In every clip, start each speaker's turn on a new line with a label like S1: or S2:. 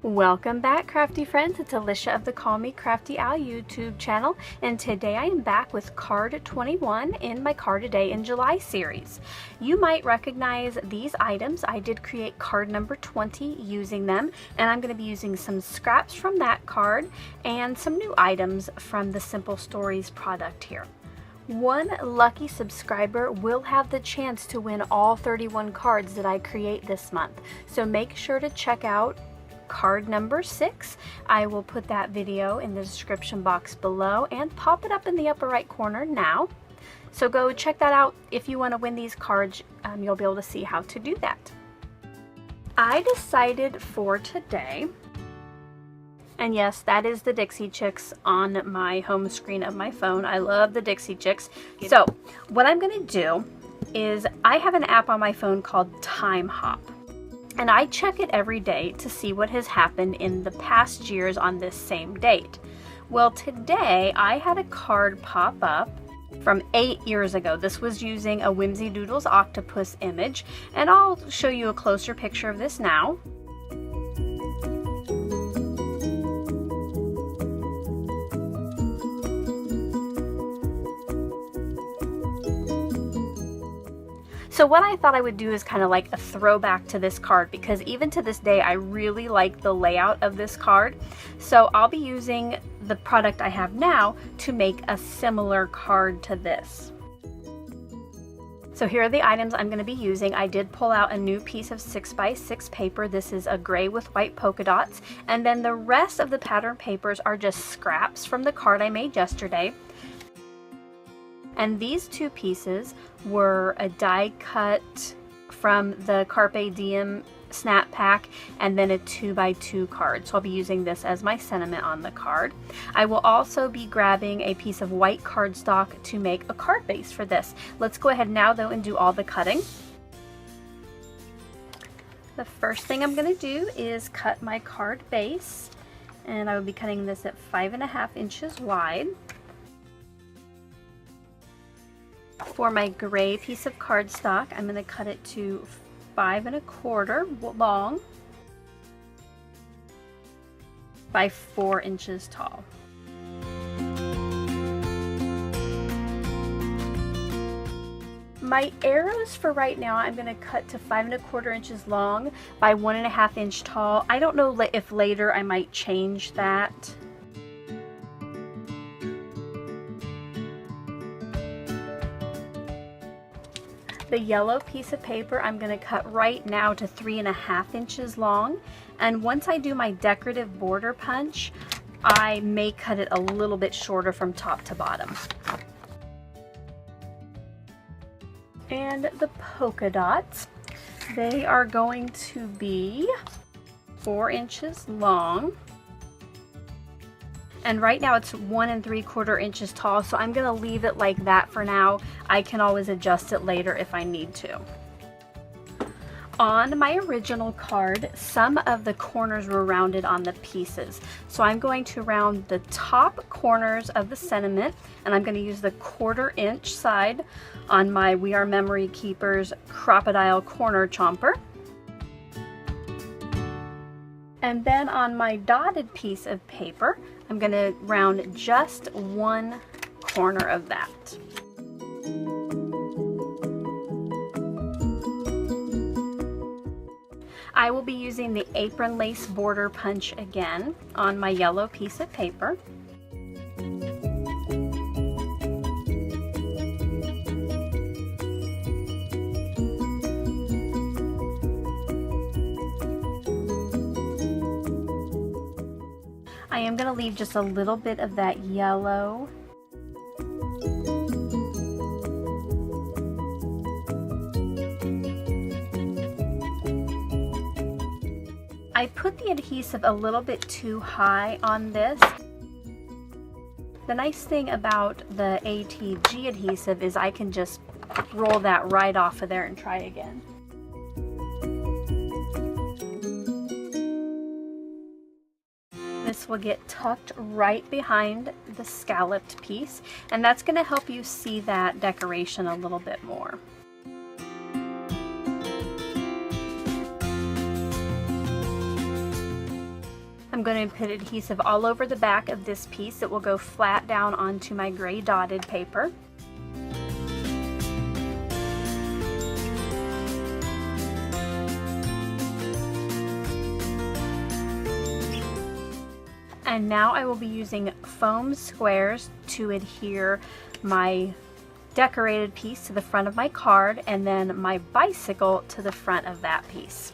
S1: Welcome back, crafty friends. It's Alicia of the Call Me Crafty Al YouTube channel, and today I am back with card 21 in my Card a Day in July series. You might recognize these items. I did create card number 20 using them, and I'm going to be using some scraps from that card and some new items from the Simple Stories product here. One lucky subscriber will have the chance to win all 31 cards that I create this month, so make sure to check out card number 6. I will put that video in the description box below and pop it up in the upper right corner now. So go check that out. If you want to win these cards, you'll be able to see how to do that. I decided for today, and yes, that is the Dixie Chicks on my home screen of my phone. I love the Dixie Chicks. So what I'm going to do is I have an app on my phone called Time Hop. And I check it every day to see what has happened in the past years on this same date. Well, today I had a card pop up from 8 years ago. This was using a Whimsy Doodles octopus image, and I'll show you a closer picture of this now. So what I thought I would do is kind of like a throwback to this card, because even to this day I really like the layout of this card. So I'll be using the product I have now to make a similar card to this. So here are the items I'm going to be using. I did pull out a new piece of 6x6 paper. This is a gray with white polka dots. And then the rest of the pattern papers are just scraps from the card I made yesterday. And these two pieces were a die cut from the Carpe Diem snap pack, and then a 2x2 card. So I'll be using this as my sentiment on the card. I will also be grabbing a piece of white cardstock to make a card base for this. Let's go ahead now though and do all the cutting. The first thing I'm going to do is cut my card base, and I will be cutting this at 5.5 inches wide. For my gray piece of cardstock, I'm going to cut it to 5.25 long by 4 inches tall. My arrows for right now, I'm going to cut to 5.25 inches long by 1.5 inch tall. I don't know if later I might change that. The yellow piece of paper I'm going to cut right now to 3.5 inches long, and once I do my decorative border punch, I may cut it a little bit shorter from top to bottom. And the polka dots, they are going to be 4 inches long. And right now it's 1 3/4 inches tall, so I'm going to leave it like that for now. I can always adjust it later if I need to. On my original card, some of the corners were rounded on the pieces. So I'm going to round the top corners of the sentiment, and I'm going to use the 1/4 inch side on my We Are Memory Keepers Crocodile Corner Chomper. And then on my dotted piece of paper, I'm going to round just one corner of that. I will be using the apron lace border punch again on my yellow piece of paper. I am going to leave just a little bit of that yellow. I put the adhesive a little bit too high on this. The nice thing about the ATG adhesive is I can just roll that right off of there and try again. This will get tucked right behind the scalloped piece, and that's going to help you see that decoration a little bit more. I'm going to put adhesive all over the back of this piece that will go flat down onto my gray dotted paper. And now I will be using foam squares to adhere my decorated piece to the front of my card and then my bicycle to the front of that piece.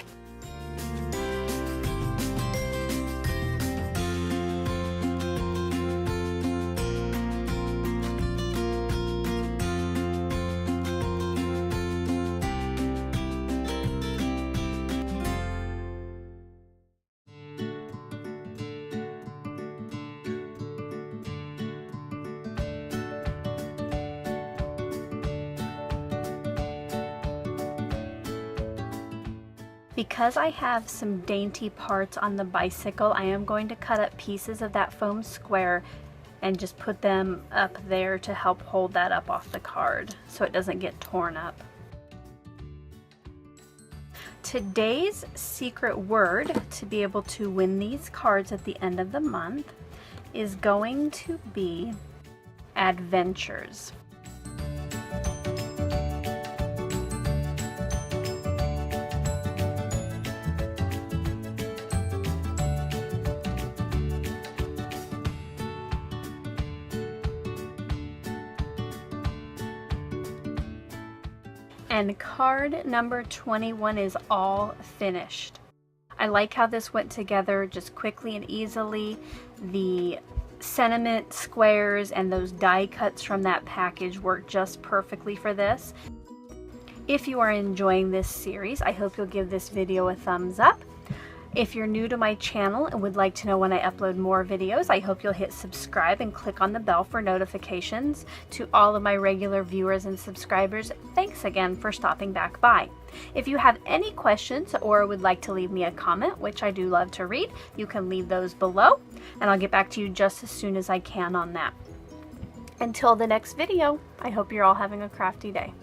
S1: Because I have some dainty parts on the bicycle, I am going to cut up pieces of that foam square and just put them up there to help hold that up off the card so it doesn't get torn up. Today's secret word to be able to win these cards at the end of the month is going to be adventures. And card number 21 is all finished. I like how this went together just quickly and easily. The sentiment squares and those die cuts from that package work just perfectly for this. If you are enjoying this series, I hope you'll give this video a thumbs up. If you're new to my channel and would like to know when I upload more videos, I hope you'll hit subscribe and click on the bell for notifications. To all of my regular viewers and subscribers, thanks again for stopping back by. If you have any questions or would like to leave me a comment, which I do love to read, you can leave those below and I'll get back to you just as soon as I can on that. Until the next video, I hope you're all having a crafty day.